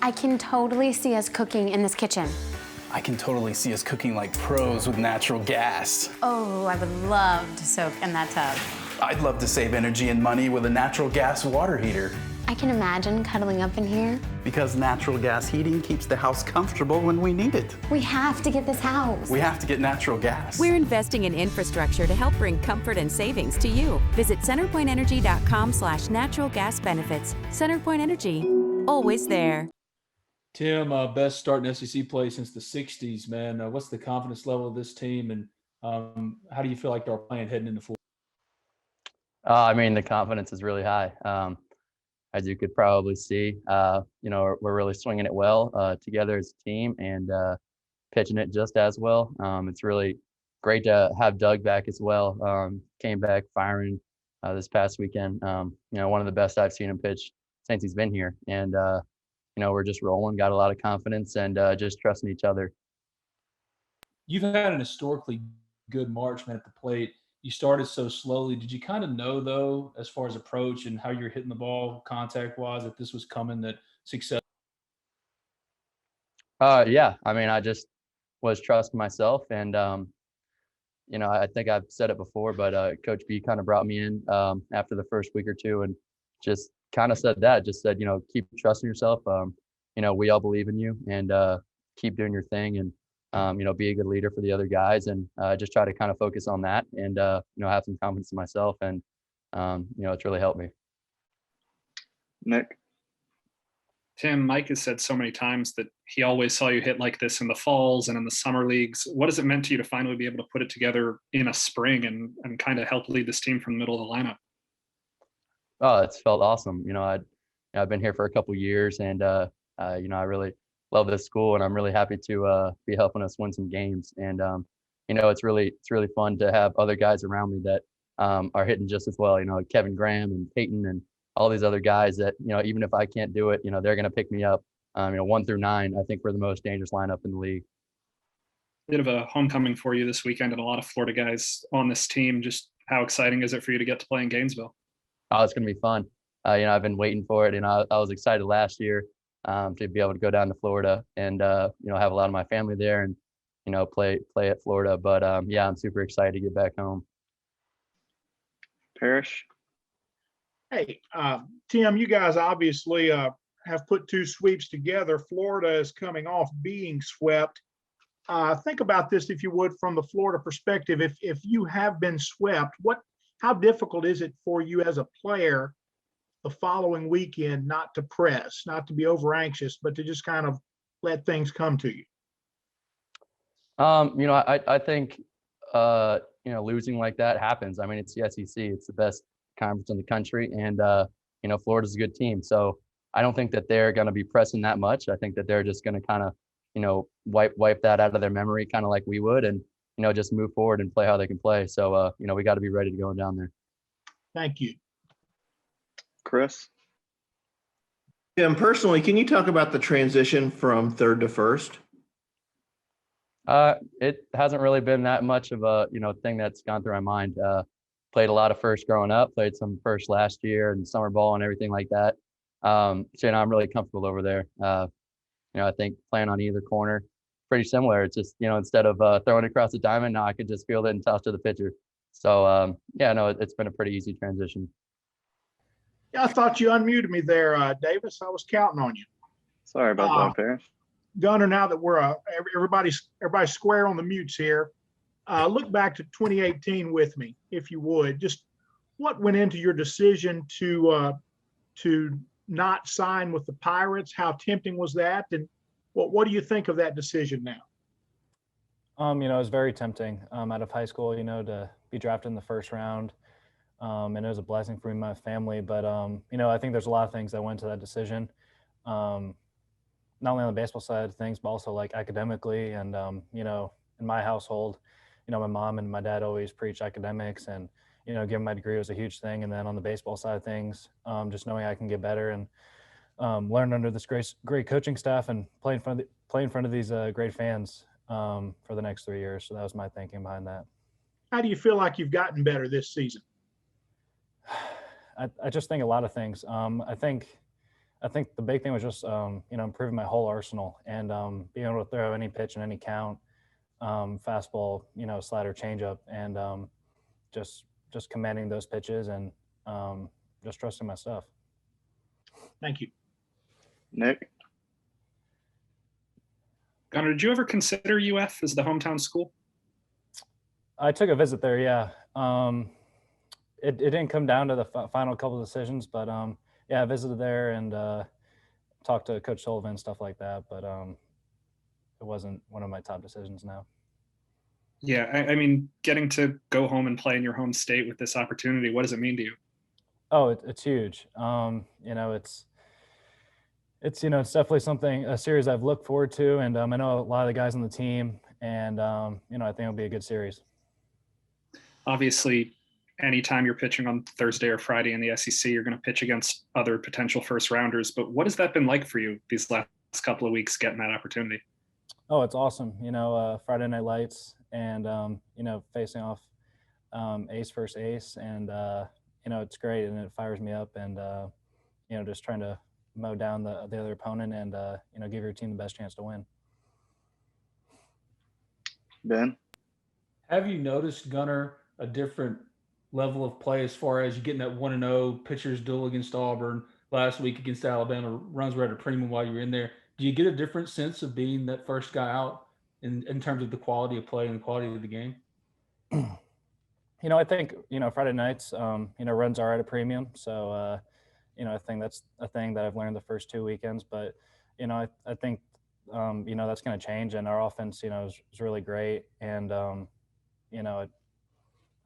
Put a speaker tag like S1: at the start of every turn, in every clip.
S1: I can totally see us cooking in this kitchen.
S2: I can totally see us cooking like pros with natural gas.
S1: Oh, I would love to soak in that tub.
S2: I'd love to save energy and money with a natural gas water heater.
S1: I can imagine cuddling up in here.
S2: Because natural gas heating keeps the house comfortable when we need it.
S1: We have to get this house.
S2: We have to get natural gas.
S3: We're investing in infrastructure to help bring comfort and savings to you. Visit centerpointenergy.com/natural gas benefits. CenterPoint Energy, always there.
S4: Tim, best start in SEC play since the 60s, man. What's the confidence level of this team, and how do you feel like they're playing heading into Florida?
S5: I mean, the confidence is really high. As you could probably see, we're really swinging it well together as a team and pitching it just as well. It's really great to have Doug back as well. Came back firing this past weekend. One of the best I've seen him pitch since he's been here. And, we're just rolling, got a lot of confidence and just trusting each other.
S4: You've had an historically good March, man, at the plate. You started so slowly. Did you kind of know, though, as far as approach and how you're hitting the ball contact-wise, that this was coming, that success?
S5: Yeah. I mean, I just was trusting myself. And, I think I've said it before, but Coach B kind of brought me in after the first week or two and just kind of said, keep trusting yourself. We all believe in you and keep doing your thing and, be a good leader for the other guys and just try to kind of focus on that and, have some confidence in myself. And, it's really helped me.
S6: Nick?
S7: Tim, Mike has said so many times that he always saw you hit like this in the falls and in the summer leagues. What has it meant to you to finally be able to put it together in a spring and kind of help lead this team from the middle of the lineup?
S5: Oh, it's felt awesome. I've been here for a couple of years and, I really love this school and I'm really happy to be helping us win some games. And, it's really fun to have other guys around me that are hitting just as well, Kevin Graham and Peyton and all these other guys that, even if I can't do it, they're going to pick me up. 1 through 9, I think we're the most dangerous lineup in the league.
S7: Bit of a homecoming for you this weekend and a lot of Florida guys on this team. Just how exciting is it for you to get to play in Gainesville?
S5: Oh, it's going to be fun. I've been waiting for it. I was excited last year to be able to go down to Florida and, have a lot of my family there and, play at Florida. But, I'm super excited to get back home.
S6: Parrish?
S8: Hey, Tim, you guys obviously have put 2 sweeps together. Florida is coming off being swept. Think about this, if you would, from the Florida perspective. If you have been swept, how difficult is it for you as a player the following weekend not to press, not to be over anxious, but to just kind of let things come to you?
S5: I think, losing like that happens. I mean, it's the SEC. It's the best conference in the country. And, Florida's a good team. So I don't think that they're going to be pressing that much. I think that they're just going to kind of, wipe that out of their memory, kind of like we would, and, just move forward and play how they can play. So, we got to be ready to go down there.
S8: Thank you.
S6: Chris?
S9: Tim, personally, can you talk about the transition from third to first?
S5: It hasn't really been that much of a, thing that's gone through my mind. Played a lot of first growing up, played some first last year and summer ball and everything like that. So, I'm really comfortable over there. I think playing on either corner, pretty similar. It's just, instead of throwing it across the diamond, now I could just field it and toss to the pitcher. So, it's been a pretty easy transition.
S8: Yeah, I thought you unmuted me there, Davis. I was counting on you.
S6: Sorry about that, Parrish.
S8: Gunnar, now that we're everybody's square on the mutes here, look back to 2018 with me, if you would. Just what went into your decision to not sign with the Pirates? How tempting was that? And what do you think of that decision now?
S10: It was very tempting out of high school, to be drafted in the first round. And it was a blessing for me and my family. But, I think there's a lot of things that went to that decision. Not only on the baseball side of things, but also like academically. And, in my household, my mom and my dad always preach academics and, getting my degree was a huge thing. And then on the baseball side of things, just knowing I can get better and learn under this great coaching staff and play in front of these great fans for the next 3 years. So that was my thinking behind that.
S8: How do you feel like you've gotten better this season?
S10: I just think a lot of things. I think I think the big thing was just improving my whole arsenal and being able to throw any pitch in any count, fastball, slider, changeup, and just commanding those pitches and just trusting my stuff.
S8: Thank you.
S6: Nick?
S7: Gunnar, did you ever consider UF as the hometown school?
S10: I took a visit there, yeah. It didn't come down to the final couple of decisions, but yeah, I visited there and talked to Coach Sullivan and stuff like that, but it wasn't one of my top decisions now.
S7: Yeah, I mean, getting to go home and play in your home state with this opportunity, what does it mean to you?
S10: Oh, it's huge. It's definitely a series I've looked forward to, and I know a lot of the guys on the team, and I think it'll be a good series.
S7: Obviously, anytime you're pitching on Thursday or Friday in the SEC, you're going to pitch against other potential first rounders. But what has that been like for you these last couple of weeks, getting that opportunity?
S10: Oh, it's awesome. Friday Night Lights, and facing off ace versus ace, and it's great, and it fires me up, and just trying to mow down the other opponent and give your team the best chance to win.
S6: Ben?
S4: Have you noticed, Gunnar, a different level of play as far as you getting that 1-0 pitchers duel against Auburn last week against Alabama, runs were at a premium while you were in there? Do you get a different sense of being that first guy out in terms of the quality of play and the quality of the game?
S10: I think, Friday nights, runs are at a premium. So, I think that's a thing that I've learned the first 2 weekends. But, I think, that's going to change. And our offense, is really great. And,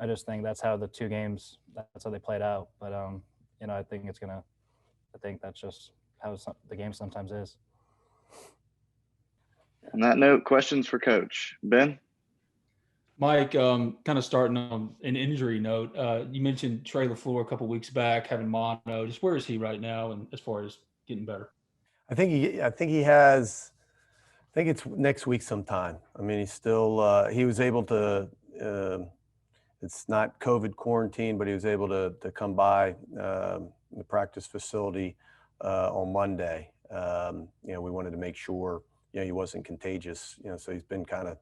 S10: I just think that's how the 2 games, that's how they played out. But, I think that's just how the game sometimes is.
S6: On that note, questions for Coach. Ben?
S4: Mike, kind of starting on an injury note, you mentioned Trey LaFleur a couple weeks back having mono. Just where is he right now, and as far as getting better?
S11: I think it's next week sometime. I mean, he's still he was able to. It's not COVID quarantine, but he was able to come by the practice facility on Monday. We wanted to make sure he wasn't contagious. So he's been kind of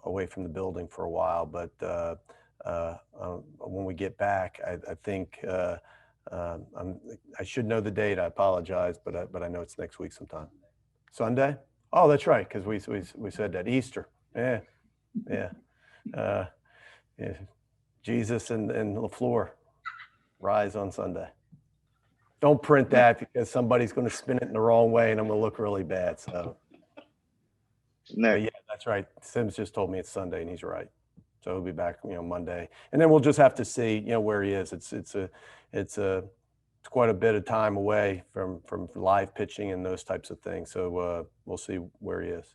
S11: away from the building for a while. But when we get back, I think I should know the date. I apologize, but I know it's next week sometime. Sunday? Oh, that's right, because we said that. Easter. Yeah. Yeah. Jesus and LaFleur rise on Sunday. Don't print that because somebody's going to spin it in the wrong way and I'm going to look really bad. So, yeah, that's right. Sims just told me it's Sunday and he's right. So he'll be back, Monday, and then we'll just have to see, where he is. It's quite a bit of time away from live pitching and those types of things. So we'll see where he is.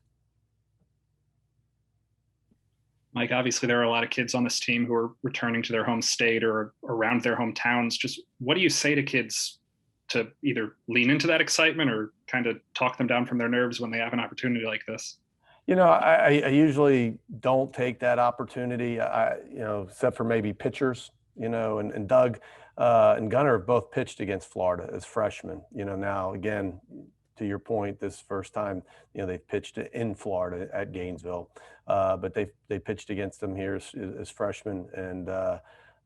S7: Mike, obviously there are a lot of kids on this team who are returning to their home state or around their hometowns. Just what do you say to kids to either lean into that excitement or kind of talk them down from their nerves when they have an opportunity like this?
S11: I usually don't take that opportunity, except for maybe pitchers, and Doug and Gunnar have both pitched against Florida as freshmen. Now, again, to your point, this first time, they've pitched in Florida at Gainesville, but they pitched against them here as freshmen. And,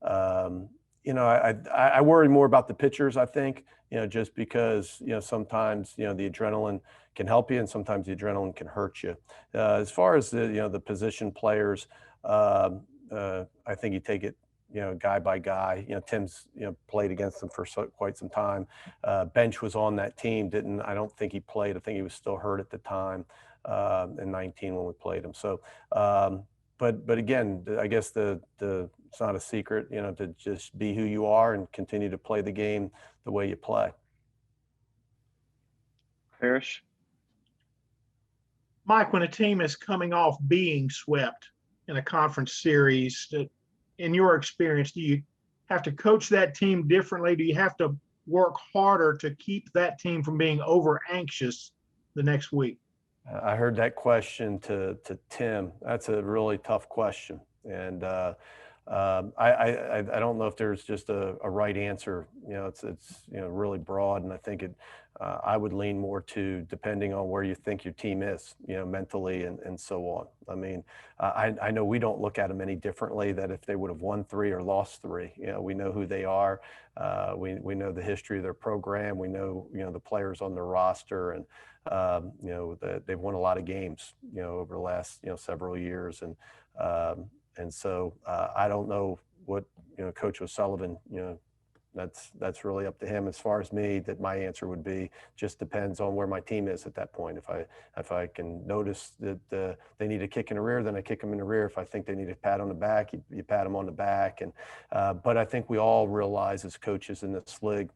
S11: I worry more about the pitchers, I think, just because, sometimes, the adrenaline can help you and sometimes the adrenaline can hurt you. As far as the position players, I think you take it, guy by guy. Tim's, played against them for quite some time. Bench was on that team. I don't think he played. I think he was still hurt at the time in 19 when we played him. So, but again, I guess it's not a secret, to just be who you are and continue to play the game the way you play.
S6: Parrish?
S8: Mike, when a team is coming off being swept in a conference series, in your experience, do you have to coach that team differently? Do you have to work harder to keep that team from being over anxious the next week?
S11: I heard that question to Tim. That's a really tough question. And I don't know if there's just a right answer. It's really broad, and I think I would lean more to depending on where you think your team is, mentally and so on. I mean, I know we don't look at them any differently. That if they would have won 3 or lost 3, we know who they are. We know the history of their program. We know the players on their roster, and they've won a lot of games over the last several years, and so I don't know what Coach O'Sullivan, that's really up to him. As far as me, that my answer would be just depends on where my team is at that point. If I can notice that they need a kick in the rear, then I kick them in the rear. If I think they need a pat on the back, you pat them on the back. And but I think we all realize as coaches in this league,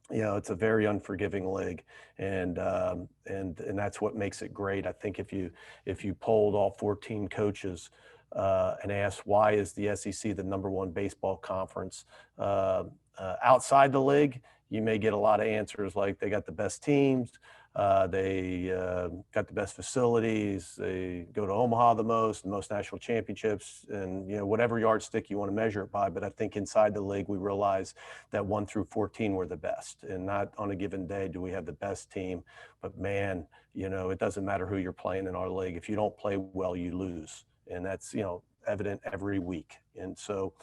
S11: it's a very unforgiving league, and that's what makes it great. I think if you polled all 14 coaches and asked why is the SEC the #1 baseball conference outside the league, you may get a lot of answers like they got the best teams, they got the best facilities, they go to Omaha the most national championships, and whatever yardstick you want to measure it by. But I think inside the league we realize that 1 through 14 were the best, and not on a given day do we have the best team. But man, it doesn't matter who you're playing in our league. If you don't play well, you lose, and that's evident every week. And so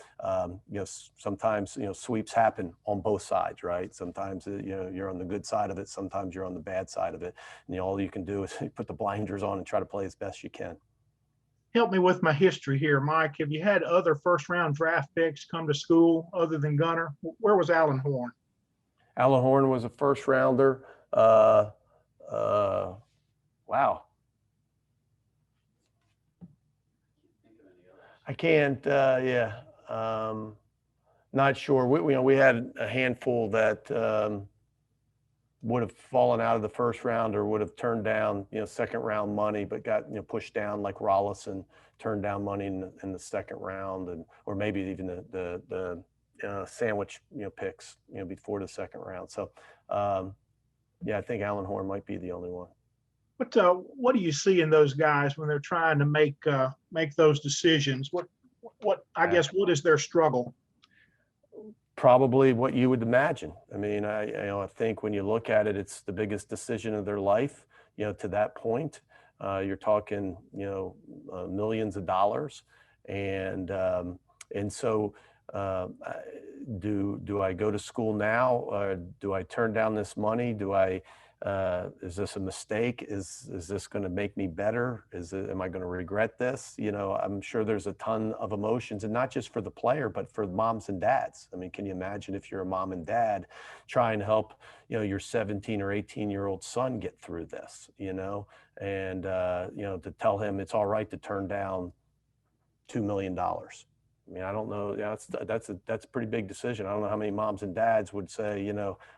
S11: sometimes sweeps happen on both sides, right? Sometimes you're on the good side of it, sometimes you're on the bad side of it, and all you can do is put the blinders on and try to play as best you can.
S8: Help me with my history here, Mike. Have you had other first-round draft picks come to school other than Gunnar? Where was Alan Horn?
S11: Alan Horn was a first rounder. Wow. I can't, not sure. We had a handful that would have fallen out of the first round or would have turned down, second round money, but got, pushed down, like Rollison turned down money in the second round, or maybe even the sandwich, picks, before the second round. So, I think Alan Horn might be the only one.
S8: What do you see in those guys when they're trying to make those decisions? What is their struggle?
S11: Probably what you would imagine. I mean, I think when you look at it, it's the biggest decision of their life. To that point, you're talking millions of dollars, and so do I go to school now? Or do I turn down this money? Is this a mistake? Is this going to make me better? Am I going to regret this? I'm sure there's a ton of emotions, and not just for the player, but for moms and dads. I mean, can you imagine if you're a mom and dad trying to help, your 17 or 18-year-old son get through this, and, to tell him it's all right to turn down $2 million. I mean, I don't know. That's a pretty big decision. I don't know how many moms and dads would say,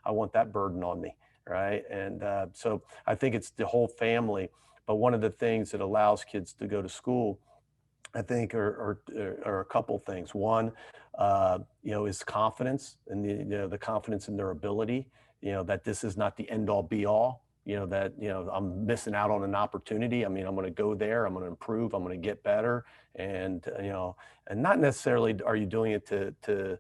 S11: I want that burden on me. Right. And so I think it's the whole family. But one of the things that allows kids to go to school, I think, are a couple things. One, is confidence, and the confidence in their ability, that this is not the end all be all, that, I'm missing out on an opportunity. I mean, I'm going to go there, I'm going to improve, I'm going to get better. And, and not necessarily are you doing it to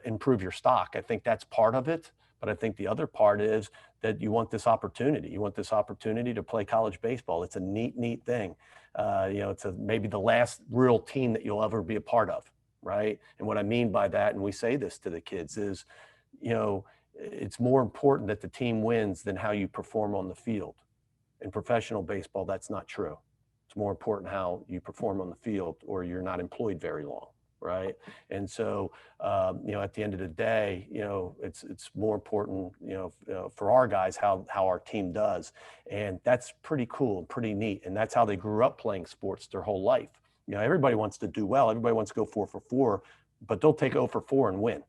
S11: improve your stock. I think that's part of it. But I think the other part is that you want this opportunity. You want this opportunity to play college baseball. It's a neat thing. It's maybe the last real team that you'll ever be a part of, right? And what I mean by that, and we say this to the kids, is, it's more important that the team wins than how you perform on the field. In professional baseball, that's not true. It's more important how you perform on the field, or you're not employed very long. Right. And so, at the end of the day, it's more important, for our guys, how our team does. And that's pretty cool and pretty neat. And that's how they grew up playing sports their whole life. Everybody wants to do well. Everybody wants to go 4 for 4, but they'll take 0 for 4 and win.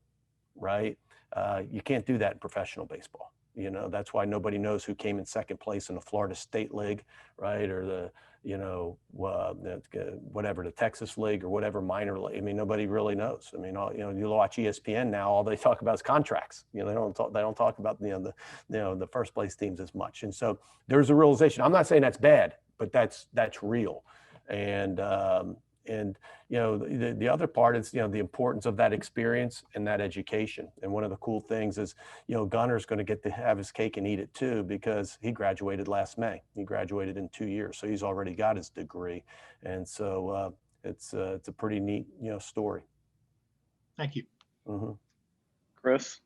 S11: Right. You can't do that in professional baseball. That's why nobody knows who came in second place in the Florida State League, right? Or the Texas League, or whatever minor league. I mean, nobody really knows. I mean, you watch ESPN now, all they talk about is contracts. They don't talk about the first place teams as much. And so there's a realization. I'm not saying that's bad, but that's real. And you know, the other part is, you know, the importance of that experience and that education. And one of the cool things is, you know, Gunnar's going to get to have his cake and eat it too, because he graduated last May. He graduated in 2 years, so he's already got his degree. And so it's a pretty neat, you know, story.
S8: Thank you.
S11: Mm-hmm.
S6: Chris?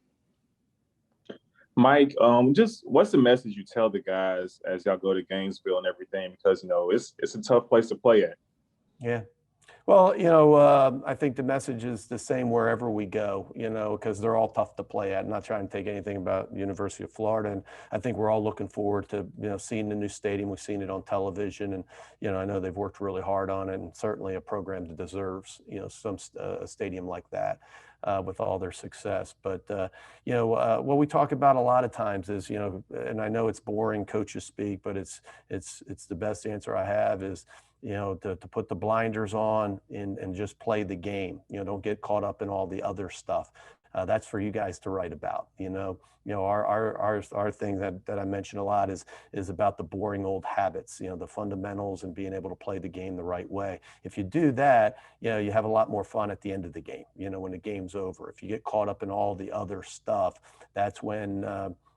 S12: Mike, just what's the message you tell the guys as y'all go to Gainesville and everything? Because, you know, it's a tough place to play at.
S11: Yeah. Well, you know, I think the message is the same wherever we go, you know, because they're all tough to play at. I'm not trying to take anything about University of Florida. And I think we're all looking forward to, you know, seeing the new stadium. We've seen it on television. And, you know, I know they've worked really hard on it, and certainly a program that deserves, you know, a stadium like that. With all their success. But, you know, what we talk about a lot of times is, you know, and I know it's boring coaches speak, but it's the best answer I have is, you know, to put the blinders on and just play the game. You know, don't get caught up in all the other stuff. That's for you guys to write about. You know, our thing that I mention a lot is about the boring old habits, you know, the fundamentals and being able to play the game the right way. If you do that, you know, you have a lot more fun at the end of the game, you know, when the game's over. If you get caught up in all the other stuff, that's when,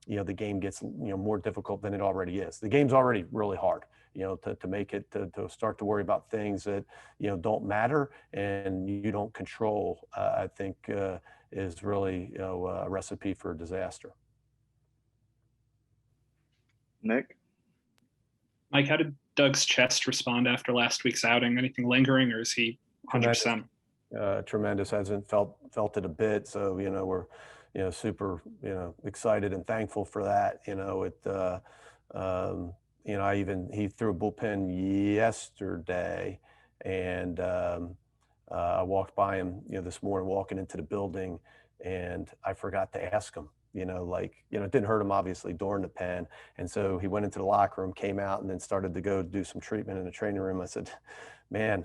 S11: you know, the game gets, you know, more difficult than it already is. The game's already really hard, you know, to make it, to start to worry about things that, you know, don't matter and you don't control, I think, is really, you know, a recipe for disaster.
S6: Nick?
S7: Mike, how did Doug's chest respond after last week's outing? Anything lingering, or is he 100%?
S11: Tremendous. Hasn't felt it a bit. So, you know, we're, you know, super, you know, excited and thankful for that. You know, you know, he threw a bullpen yesterday, and I walked by him, you know, this morning walking into the building, and I forgot to ask him, you know, like, you know, it didn't hurt him obviously during the pen. And so he went into the locker room, came out, and then started to go do some treatment in the training room. I said, man,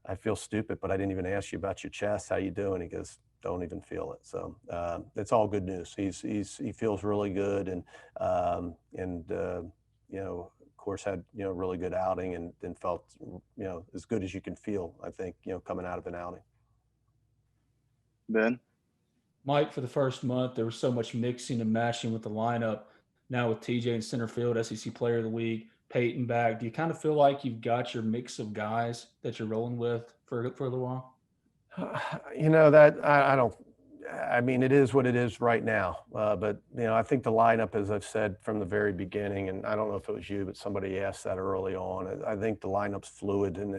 S11: I feel stupid, but I didn't even ask you about your chest. How you doing? He goes, don't even feel it. So it's all good news. He feels really good. And you know, of course had, you know, really good outing and felt, you know, as good as you can feel, I think, you know, coming out of an outing.
S6: Ben?
S4: Mike, for the first month, there was so much mixing and matching with the lineup. Now with TJ in center field, SEC Player of the Week, Peyton back, do you kind of feel like you've got your mix of guys that you're rolling with for a little while?
S11: You know, that I don't. I mean, it is what it is right now. But, you know, I think the lineup, as I've said from the very beginning, and I don't know if it was you, but somebody asked that early on. I think the lineup's fluid, and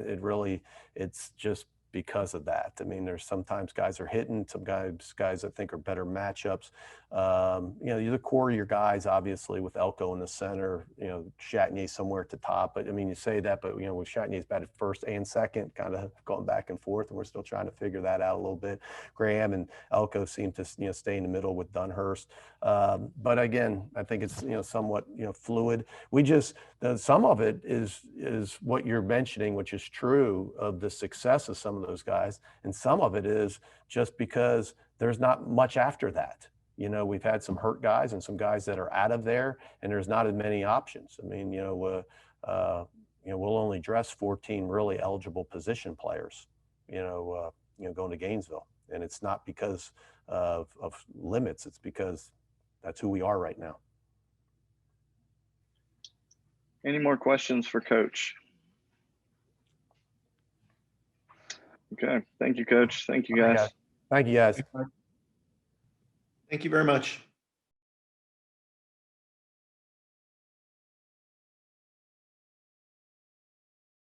S11: it's just because of that. I mean, there's sometimes guys are hitting, some guys I think are better matchups. You know, the core of your guys, obviously, with Elko in the center, you know, Chatagnier somewhere at the top. But I mean, you say that, but, you know, with Chatagnier batted first and second, kind of going back and forth, and we're still trying to figure that out a little bit. Graham and Elko seem to, you know, stay in the middle with Dunhurst. But again, I think it's, you know, somewhat, you know, fluid. We just, some of it is what you're mentioning, which is true of the success of some of those guys. And some of it is just because there's not much after that. You know, we've had some hurt guys and some guys that are out of there, and there's not as many options. I mean, you know, we'll only dress 14 really eligible position players, you know, going to Gainesville. And it's not because of limits. It's because that's who we are right now.
S6: Any more questions for Coach? Okay. Thank you, Coach. Thank you, guys.
S11: Thank you, guys.
S9: Thank you very much.